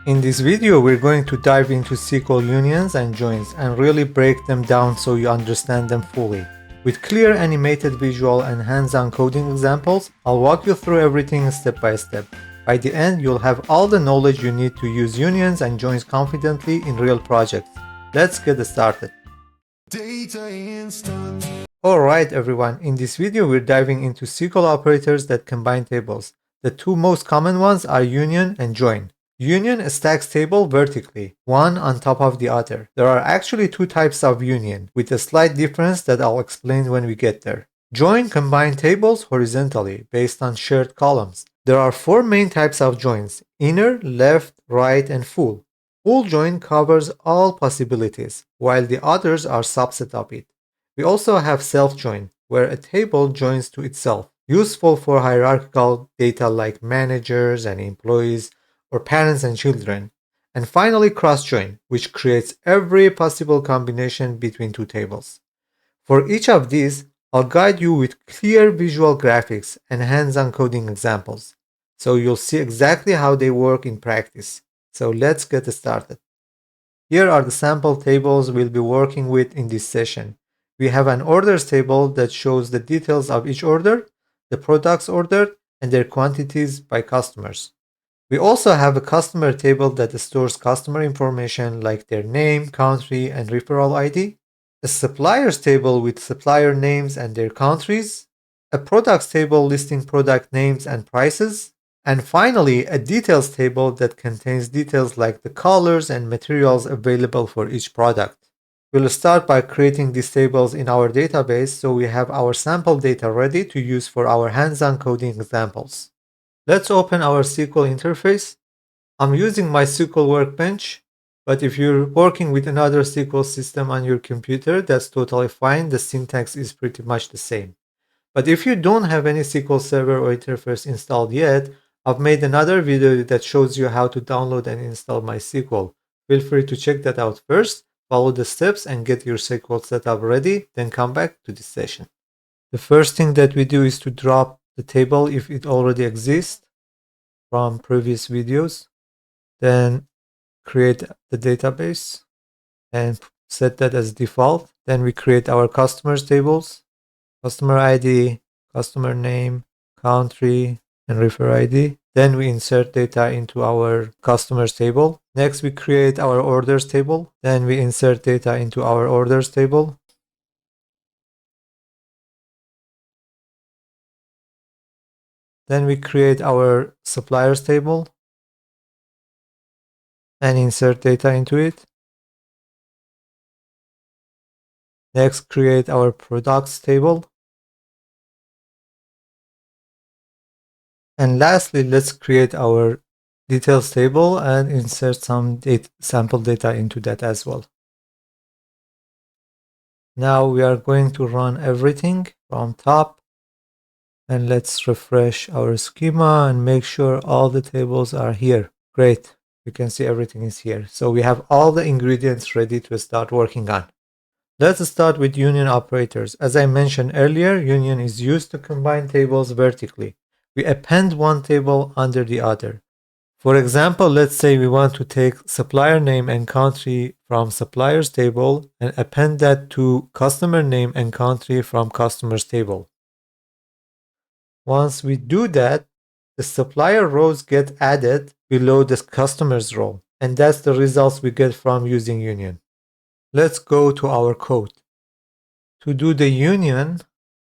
In this video, we're going to dive into SQL unions and joins and really break them down so you understand them fully. With clear animated visual and hands-on coding examples, I'll walk you through everything step by step. By the end, you'll have all the knowledge you need to use unions and joins confidently in real projects. Let's get started. Alright everyone, in this video we're diving into SQL operators that combine tables. The two most common ones are union and join. Union stacks table vertically, one on top of the other. There are actually two types of union, with a slight difference that I'll explain when we get there. Join combine tables horizontally, based on shared columns. There are four main types of joins: inner, left, right, and full. Full join covers all possibilities, while the others are subset of it. We also have self-join, where a table joins to itself, useful for hierarchical data like managers and employees, or parents and children. And finally, cross-join, which creates every possible combination between two tables. For each of these, I'll guide you with clear visual graphics and hands-on coding examples, so you'll see exactly how they work in practice. So let's get started. Here are the sample tables we'll be working with in this session. We have an orders table that shows the details of each order, the products ordered, and their quantities by customers. We also have a customer table that stores customer information like their name, country, and referral ID, a suppliers table with supplier names and their countries, a products table listing product names and prices, and finally a details table that contains details like the colors and materials available for each product. We'll start by creating these tables in our database so we have our sample data ready to use for our hands-on coding examples. Let's open our SQL interface. I'm using MySQL Workbench, but if you're working with another SQL system on your computer, that's totally fine. The syntax is pretty much the same. But if you don't have any SQL Server or interface installed yet, I've made another video that shows you how to download and install MySQL. Feel free to check that out first, follow the steps and get your SQL setup ready, then come back to this session. The first thing that we do is to drop the table if it already exists from previous videos. Then create the database and set that as default. Then we create our customers tables, customer ID, customer name, country, and refer ID. Then we insert data into our customers table. Next, we create our orders table. Then we insert data into our orders table. Then we create our suppliers table and insert data into it. Next, create our products table. And lastly, let's create our details table and insert some sample data into that as well. Now we are going to run everything from top, and let's refresh our schema and make sure all the tables are here. Great, you can see everything is here. So we have all the ingredients ready to start working on. Let's start with union operators. As I mentioned earlier, union is used to combine tables vertically. We append one table under the other. For example, let's say we want to take supplier name and country from suppliers table and append that to customer name and country from customers table. Once we do that, the supplier rows get added below the customers row, and that's the results we get from using union. Let's go to our code. To do the union,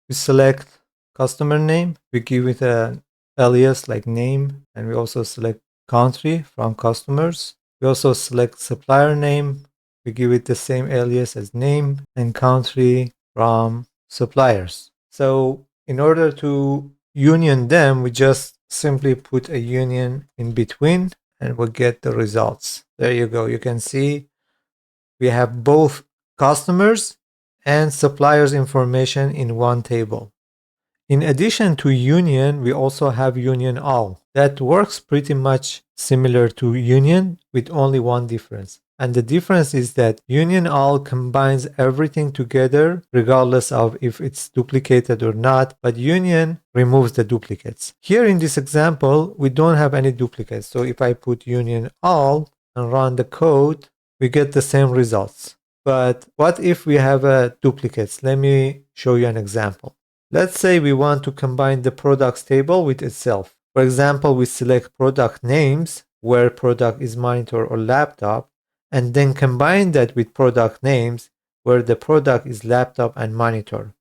we select customer name, we give it an alias like name, and we also select country from customers. We also select supplier name, we give it the same alias as name, and country from suppliers. So in order to union them, we just simply put a union in between and we'll get the results. There you go. You can see we have both customers and suppliers information in one table. In addition to union, we also have union all. That works pretty much similar to union with only one difference. And the difference is that union all combines everything together regardless of if it's duplicated or not, but union removes the duplicates. Here in this example, we don't have any duplicates. So if I put union all and run the code, we get the same results. But what if we have duplicates? Let me show you an example. Let's say we want to combine the products table with itself. For example, we select product names where product is monitor or laptop, and then combine that with product names where the product is laptop and monitor.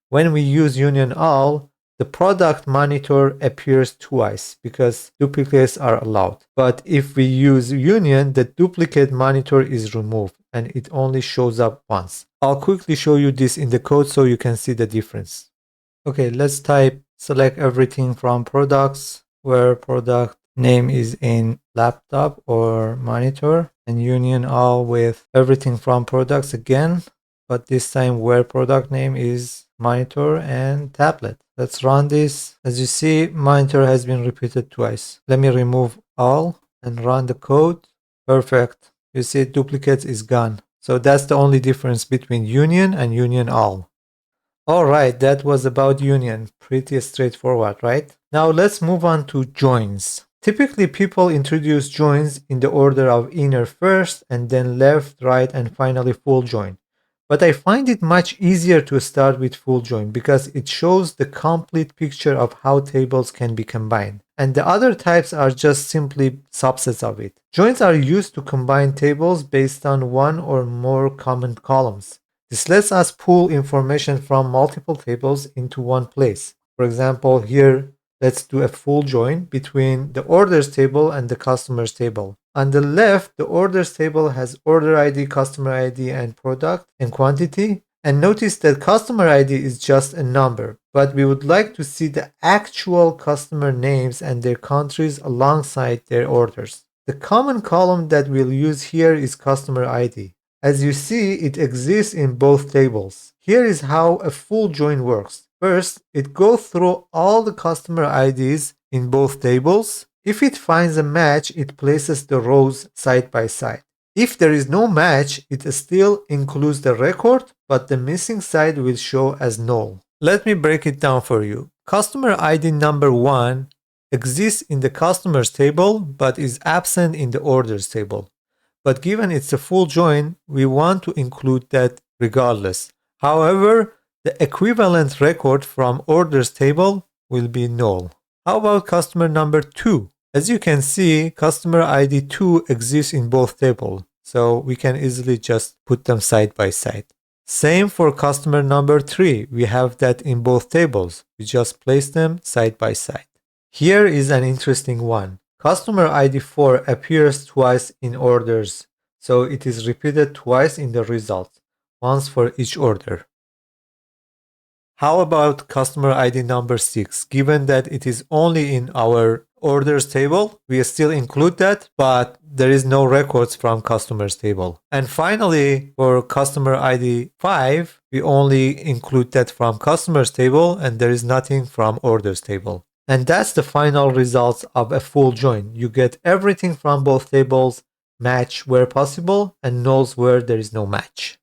When we use union all, the product monitor appears twice because duplicates are allowed. But if we use union, the duplicate monitor is removed and it only shows up once. I'll quickly show you this in the code so you can see the difference. Okay, let's type select everything from products where product name is in laptop or monitor, and union all with everything from products again, but this time where product name is monitor and tablet. Let's run this. As you see, monitor has been repeated twice. Let me remove all and run the code. Perfect. You see duplicates is gone. So that's the only difference between union and union all. Alright, that was about union. Pretty straightforward, right? Now let's move on to joins. Typically, people introduce joins in the order of inner first and then left, right, and finally full join. But I find it much easier to start with full join because it shows the complete picture of how tables can be combined. And the other types are just simply subsets of it. Joins are used to combine tables based on one or more common columns. This lets us pull information from multiple tables into one place. For example, here, let's do a full join between the orders table and the customers table. On the left, the orders table has order ID, customer ID, and product and quantity. And notice that customer ID is just a number, but we would like to see the actual customer names and their countries alongside their orders. The common column that we'll use here is customer ID. As you see, it exists in both tables. Here is how a full join works. First, it goes through all the customer IDs in both tables. If it finds a match, it places the rows side by side. If there is no match, it still includes the record, but the missing side will show as null. Let me break it down for you. Customer ID number 1 exists in the customers table, but is absent in the orders table. But given it's a full join, we want to include that regardless. However, the equivalent record from orders table will be null. How about customer number 2? As you can see, customer ID 2 exists in both tables, so we can easily just put them side by side. Same for customer number 3. We have that in both tables. We just place them side by side. Here is an interesting one. Customer ID 4 appears twice in orders, so it is repeated twice in the result, once for each order. How about customer ID number 6? Given that it is only in our orders table, we still include that, but there is no records from customers table. And finally, for customer ID 5, we only include that from customers table and there is nothing from orders table. And that's the final results of a full join. You get everything from both tables, match where possible, and nulls where there is no match.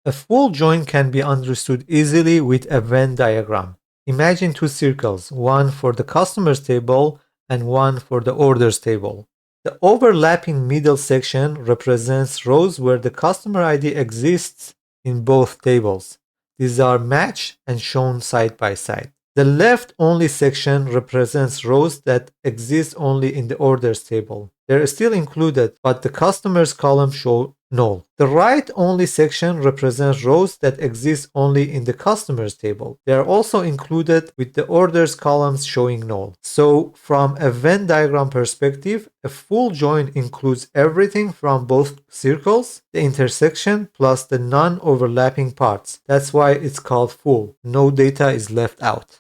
A full join can be understood easily with a Venn diagram. Imagine two circles, one for the customers table and one for the orders table. The overlapping middle section represents rows where the customer ID exists in both tables. These are matched and shown side by side. The left-only section represents rows that exist only in the orders table. They're still included, but the customers column shows null. The right-only section represents rows that exist only in the customers table. They are also included with the orders columns showing null. So from a Venn diagram perspective, a full join includes everything from both circles, the intersection, plus the non-overlapping parts. That's why it's called full. No data is left out.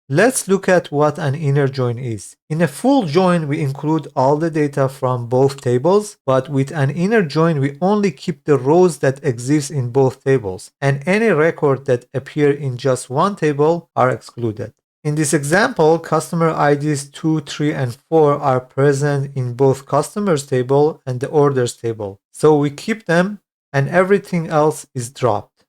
Let's look at what an inner join is. In a full join, we include all the data from both tables, but with an inner join, we only keep the rows that exist in both tables, and any record that appear in just one table are excluded. In this example, customer IDs 2, 3, and 4 are present in both customers table and the orders table. So we keep them and everything else is dropped.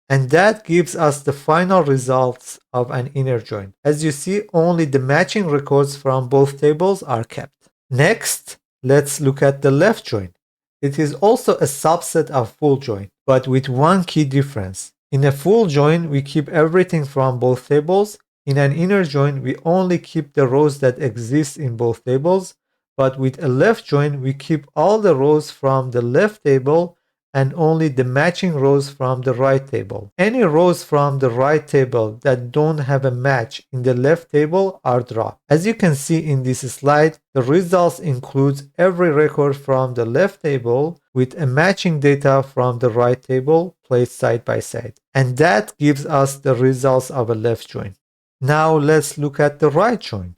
And that gives us the final results of an inner join. As you see, only the matching records from both tables are kept. Next, let's look at the left join. It is also a subset of full join, but with one key difference. In a full join, we keep everything from both tables. In an inner join, we only keep the rows that exist in both tables, but with a left join, we keep all the rows from the left table and only the matching rows from the right table. Any rows from the right table that don't have a match in the left table are dropped. As you can see in this slide, the results includes every record from the left table with a matching data from the right table placed side by side. And that gives us the results of a left join. Now let's look at the right join.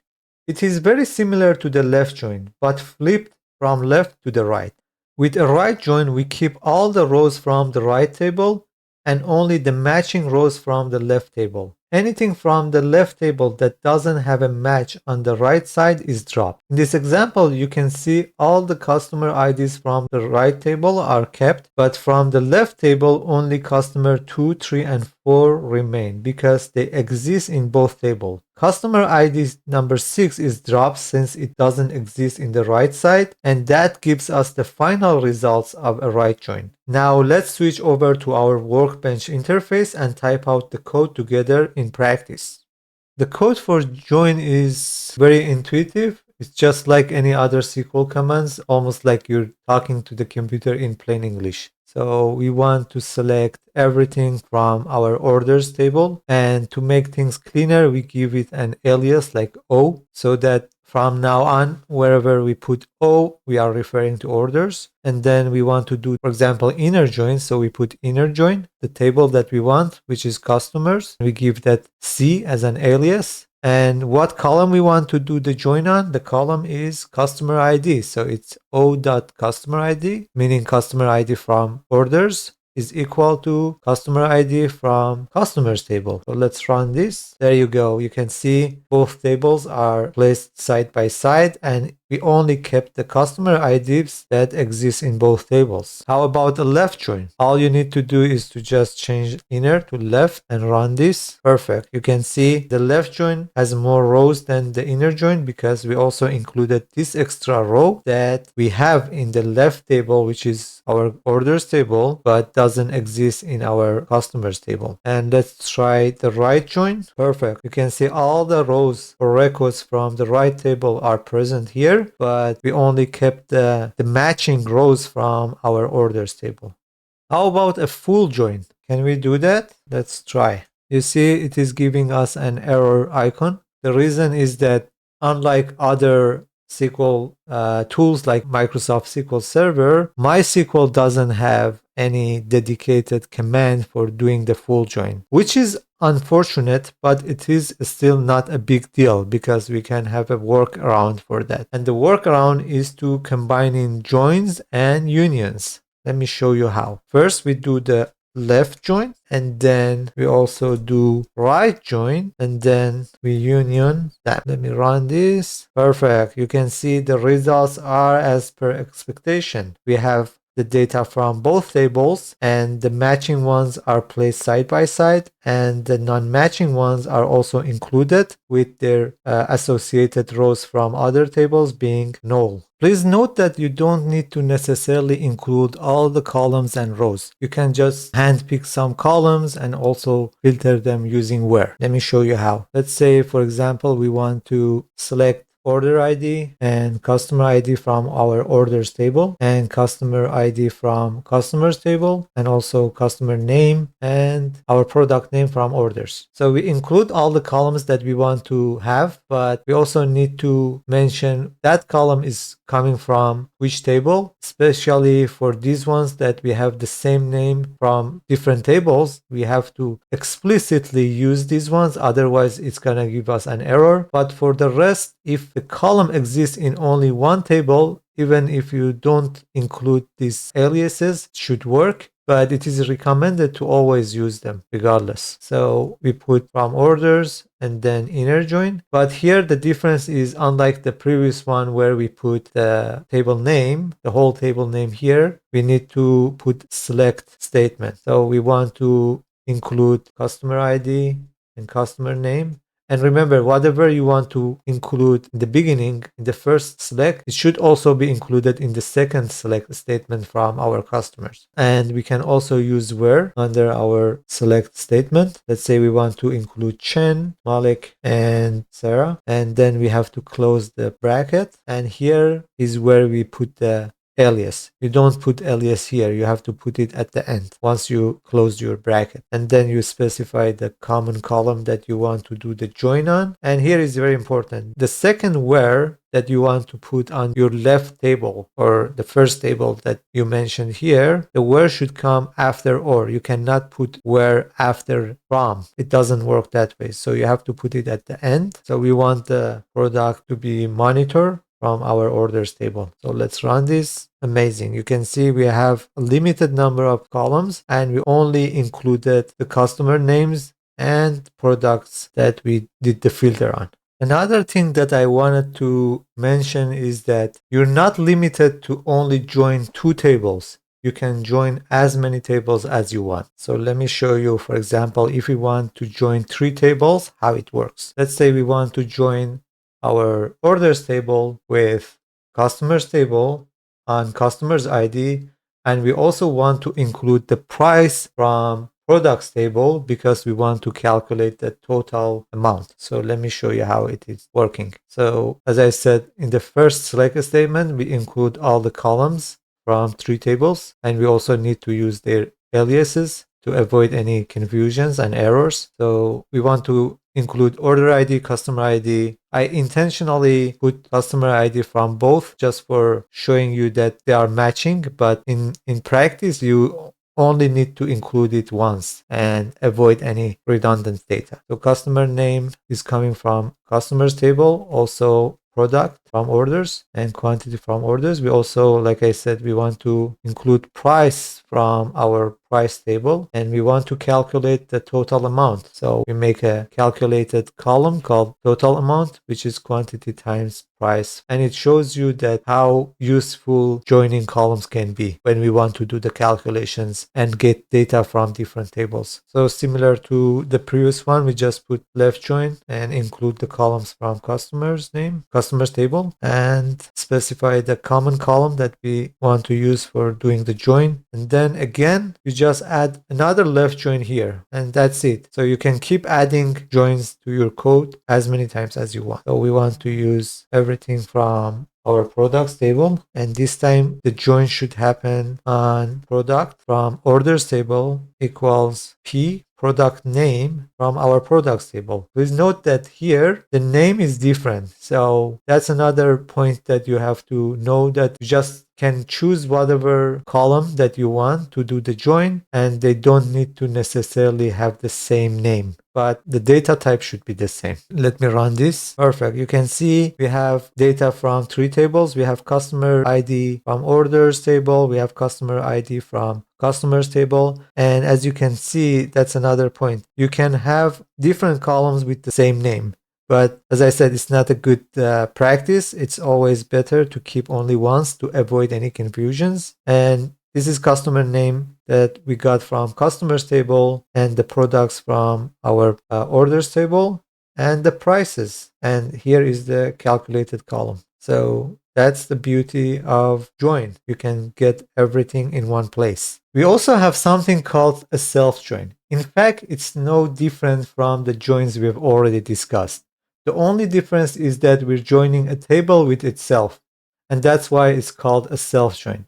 It is very similar to the left join, but flipped from left to the right. With a right join, we keep all the rows from the right table and only the matching rows from the left table. Anything from the left table that doesn't have a match on the right side is dropped. In this example, you can see all the customer IDs from the right table are kept, but from the left table, only customer 2, 3, and 4 remain because they exist in both tables. Customer ID number 6 is dropped since it doesn't exist in the right side, and that gives us the final results of a right join. Now let's switch over to our Workbench interface and type out the code together in practice. The code for join is very intuitive. It's just like any other SQL commands, almost like you're talking to the computer in plain English. So we want to select everything from our orders table, and to make things cleaner, we give it an alias like O, so that from now on, wherever we put O, we are referring to orders. And then we want to do, for example, inner join. So we put inner join, the table that we want, which is customers. We give that C as an alias. And what column we want to do the join on? The column is customer ID. So it's O.customer ID, meaning customer ID from orders is equal to customer ID from customers table. So let's run this. There you go. You can see both tables are placed side by side, and we only kept the customer IDs that exist in both tables. How about the left join? All you need to do is to just change inner to left and run this. Perfect. You can see the left join has more rows than the inner join because we also included this extra row that we have in the left table, which is our orders table, but doesn't exist in our customers table. And let's try the right join. Perfect. You can see all the rows or records from the right table are present here, but we only kept the matching rows from our orders table. How about a full join? Can we do that? Let's try. You see it is giving us an error icon. The reason is that unlike other SQL tools like Microsoft SQL Server, MySQL doesn't have any dedicated command for doing the full join, which is unfortunate, but it is still not a big deal because we can have a workaround for that. And the workaround is to combine in joins and unions. Let me show you how. First, we do the left join, and then we also do right join, and then we union that. Let me run this. Perfect. You can see the results are as per expectation. We have the data from both tables, and the matching ones are placed side by side, and the non-matching ones are also included with their associated rows from other tables being null. Please note that you don't need to necessarily include all the columns and rows. You can just handpick some columns and also filter them using where. Let me show you how. Let's say, for example, we want to select order ID and customer ID from our orders table, and customer ID from customers table, and also customer name and our product name from orders. So we include all the columns that we want to have, but we also need to mention that column is coming from which table, especially for these ones that we have the same name from different tables. We have to explicitly use these ones, otherwise it's gonna give us an error. But for the rest, if the column exists in only one table, even if you don't include these aliases, it should work. but it is recommended to always use them regardless. So we put from orders and then inner join. But here the difference is, unlike the previous one where we put the table name, the whole table name here, we need to put select statement. So we want to include customer ID and customer name. And remember, whatever you want to include in the beginning, in the first select, it should also be included in the second select statement from our customers. And we can also use where under our select statement. Let's say we want to include Chen, Malik, and Sarah. And then we have to close the bracket. And here is where we put the alias. You don't put alias here. You have to put it at the end once you close your bracket. And then you specify the common column that you want to do the join on. And here is very important. The second where that you want to put on your left table or the first table that you mentioned here, the where should come after or. You cannot put where after from. It doesn't work that way. So you have to put it at the end. So we want the product to be monitor from our orders table. So let's run this. Amazing. You can see we have a limited number of columns and we only included the customer names and products that we did the filter on. Another thing that I wanted to mention is that you're not limited to only join 2 tables. You can join as many tables as you want. So let me show you, for example, if we want to join 3 tables, how it works. Let's say we want to join our orders table with customers table on customers ID, and we also want to include the price from products table because we want to calculate the total amount. So let me show you how it is working. So as I said, in the first select statement, we include all the columns from 3 tables, and we also need to use their aliases to avoid any confusions and errors. So we want to include order ID, customer ID. I intentionally put customer ID from both just for showing you that they are matching, but in practice, you only need to include it once and avoid any redundant data. So customer name is coming from customers table, also product from orders and quantity from orders. We also, like I said, we want to include price from our price table and we want to calculate the total amount. So we make a calculated column called total amount, which is quantity times price. And it shows you that how useful joining columns can be when we want to do the calculations and get data from different tables. So similar to the previous one, we just put left join and include the columns from customers name, customers table, and specify the common column that we want to use for doing the join. And then again, you just add another left join here, and that's it. So you can keep adding joins to your code as many times as you want. So we want to use everything from our products table, and this time the join should happen on product from orders table equals p product name from our products table. Please note that here the name is different. So that's another point that you have to know, that you just can choose whatever column that you want to do the join, and they don't need to necessarily have the same name, but the data type should be the same. Let me run this. Perfect. You can see we have data from 3 tables. We have customer ID from orders table. We have customer ID from customers table. And as you can see, that's another point. You can have different columns with the same name. But as I said, it's not a good practice. It's always better to keep only once to avoid any confusions. And this is customer name that we got from customers table, and the products from our orders table, and the prices. And here is the calculated column. So that's the beauty of join. You can get everything in one place. We also have something called a self join. In fact, it's no different from the joins we've already discussed. The only difference is that we're joining a table with itself, and that's why it's called a self join.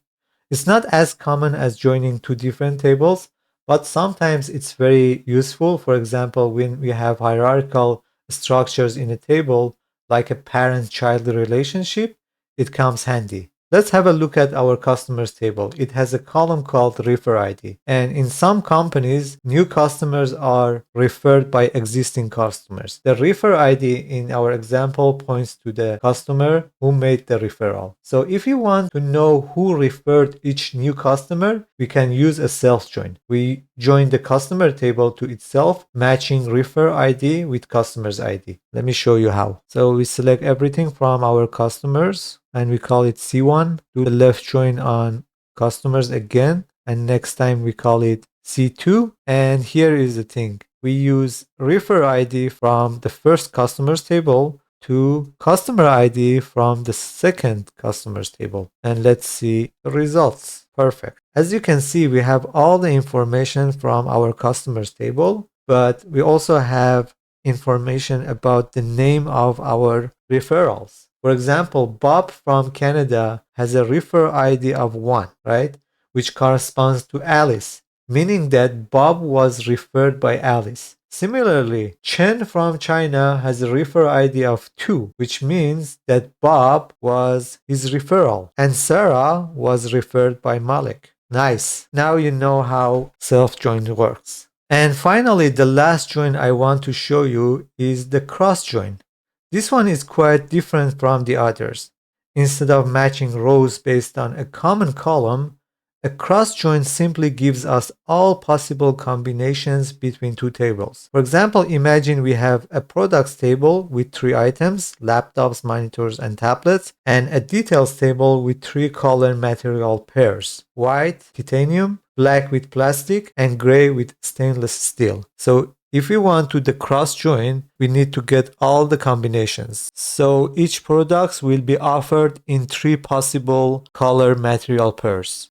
It's not as common as joining 2 different tables, but sometimes it's very useful. For example, when we have hierarchical structures in a table, like a parent-child relationship, it comes handy. Let's have a look at our customers table. It has a column called refer ID. And in some companies, new customers are referred by existing customers. The refer ID in our example points to the customer who made the referral. So if you want to know who referred each new customer, we can use a self join. We join the customer table to itself, matching refer ID with customer's ID. Let me show you how. So we select everything from our customers and we call it C1. Do the left join on customers again, and next time we call it C2. And here is the thing. We use refer ID from the first customers table to customer ID from the second customers table. And let's see the results. Perfect. As you can see, we have all the information from our customers table, but we also have information about the name of our referrals. For example, Bob from Canada has a refer ID of 1, right? Which corresponds to Alice, meaning that Bob was referred by Alice. Similarly, Chen from China has a refer ID of 2, which means that Bob was his referral, and Sarah was referred by Malik. Nice. Now you know how self-join works. And finally, the last join I want to show you is the cross join. This one is quite different from the others. Instead of matching rows based on a common column, a cross join simply gives us all possible combinations between two tables. For example, imagine we have a products table with 3 items, laptops, monitors, and tablets, and a details table with 3 color material pairs, white, titanium, black with plastic, and gray with stainless steel. So if we want to the cross join, we need to get all the combinations. So each product will be offered in 3 possible color material pairs.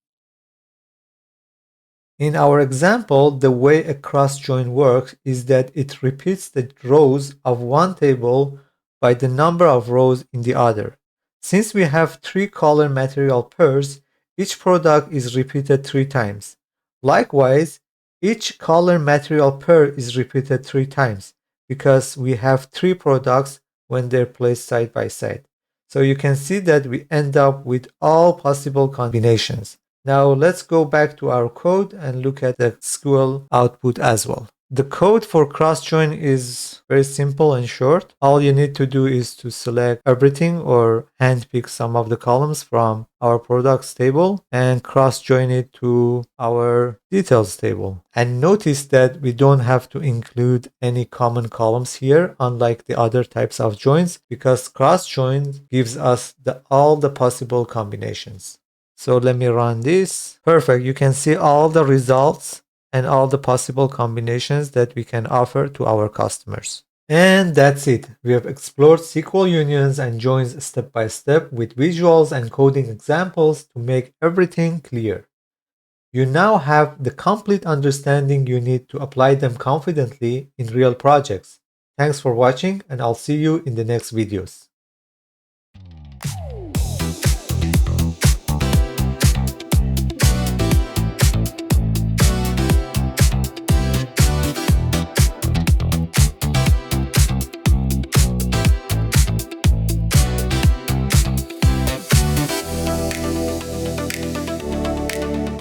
In our example, the way a cross join works is that it repeats the rows of one table by the number of rows in the other. Since we have 3 color material pairs, each product is repeated 3 times. Likewise, each color material pair is repeated 3 times because we have 3 products when they're placed side by side. So you can see that we end up with all possible combinations. Now let's go back to our code and look at the SQL output as well. The code for cross join is very simple and short. All you need to do is to select everything or handpick some of the columns from our products table and cross join it to our details table. And notice that we don't have to include any common columns here, unlike the other types of joins, because cross join gives us all the possible combinations. So let me run this. Perfect. You can see all the results and all the possible combinations that we can offer to our customers. And that's it. We have explored SQL unions and joins step by step with visuals and coding examples to make everything clear. You now have the complete understanding you need to apply them confidently in real projects. Thanks for watching, and I'll see you in the next videos.